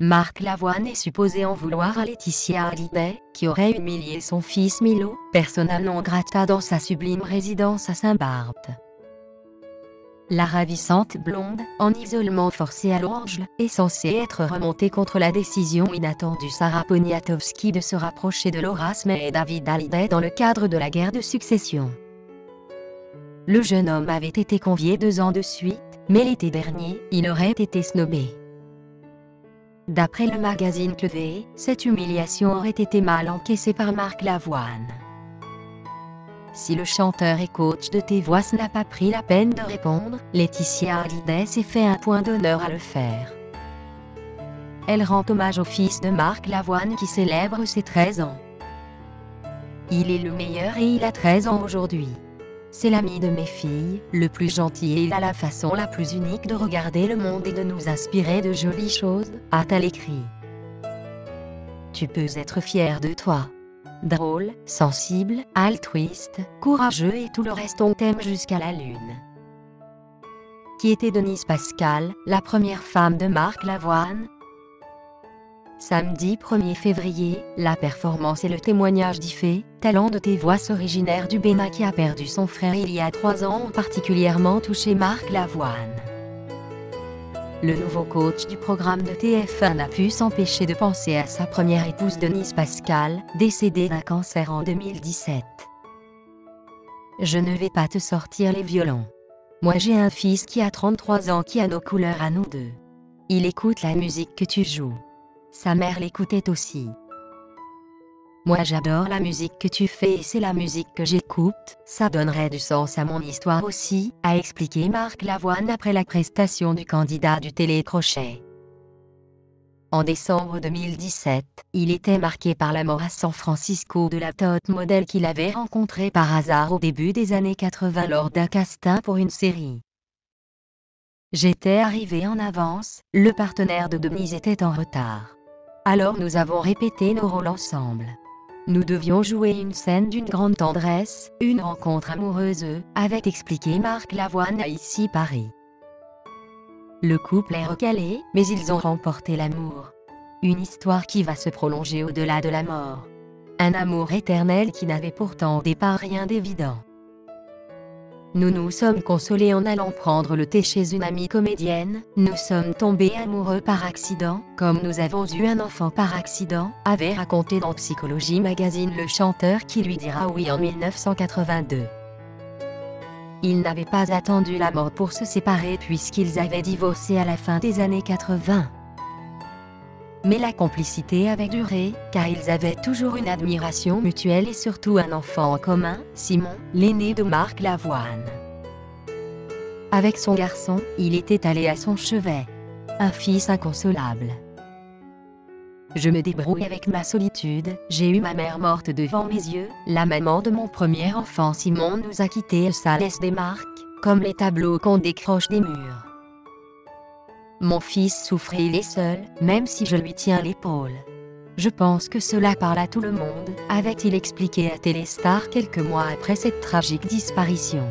Marc Lavoine est supposé en vouloir à Laetitia Hallyday, qui aurait humilié son fils Milo, persona non grata dans sa sublime résidence à Saint-Barth. La ravissante blonde, en isolement forcé à Lourdes, est censée être remontée contre la décision inattendue Sarah Poniatowski de se rapprocher de Laura Smet et David Hallyday dans le cadre de la guerre de succession. Le jeune homme avait été convié 2 ans de suite, mais l'été dernier, il aurait été snobé. D'après le magazine Clevé, cette humiliation aurait été mal encaissée par Marc Lavoine. Si le chanteur et coach de Tes Voix n'a pas pris la peine de répondre, Laetitia Hallyday s'est fait un point d'honneur à le faire. Elle rend hommage au fils de Marc Lavoine qui célèbre ses 13 ans. Il est le meilleur et il a 13 ans aujourd'hui. C'est l'ami de mes filles, le plus gentil et il a la façon la plus unique de regarder le monde et de nous inspirer de jolies choses, a-t-elle écrit. Tu peux être fier de toi. Drôle, sensible, altruiste, courageux et tout le reste on t'aime jusqu'à la lune. Qui était Denise Pascal, la première femme de Marc Lavoine? Samedi 1er février, la performance et le témoignage d'Ifé, talent de Tes Voix originaire du Bénin qui a perdu son frère il y a 3 ans ont particulièrement touché Marc Lavoine. Le nouveau coach du programme de TF1 n'a pu s'empêcher de penser à sa première épouse Denise Pascal, décédée d'un cancer en 2017. Je ne vais pas te sortir les violons. Moi j'ai un fils qui a 33 ans qui a nos couleurs à nous deux. Il écoute la musique que tu joues. Sa mère l'écoutait aussi. Moi j'adore la musique que tu fais et c'est la musique que j'écoute, ça donnerait du sens à mon histoire aussi, a expliqué Marc Lavoine après la prestation du candidat du télécrochet. En décembre 2017, il était marqué par la mort à San Francisco de la top modèle qu'il avait rencontrée par hasard au début des années 80 lors d'un casting pour une série. J'étais arrivé en avance, le partenaire de Denise était en retard. Alors nous avons répété nos rôles ensemble. Nous devions jouer une scène d'une grande tendresse, une rencontre amoureuse, avait expliqué Marc Lavoine à Ici Paris. Le couple est recalé, mais ils ont remporté l'amour. Une histoire qui va se prolonger au-delà de la mort. Un amour éternel qui n'avait pourtant au départ rien d'évident. Nous nous sommes consolés en allant prendre le thé chez une amie comédienne, nous sommes tombés amoureux par accident, comme nous avons eu un enfant par accident, avait raconté dans Psychologie Magazine le chanteur qui lui dira oui en 1982. Ils n'avaient pas attendu la mort pour se séparer puisqu'ils avaient divorcé à la fin des années 80. Mais la complicité avait duré, car ils avaient toujours une admiration mutuelle et surtout un enfant en commun, Simon, l'aîné de Marc Lavoine. Avec son garçon, il était allé à son chevet. Un fils inconsolable. Je me débrouille avec ma solitude, j'ai eu ma mère morte devant mes yeux, la maman de mon premier enfant Simon nous a quittés et ça laisse des marques, comme les tableaux qu'on décroche des murs. Mon fils souffre et il est seul, même si je lui tiens l'épaule. Je pense que cela parle à tout le monde, avait-il expliqué à Téléstar quelques mois après cette tragique disparition.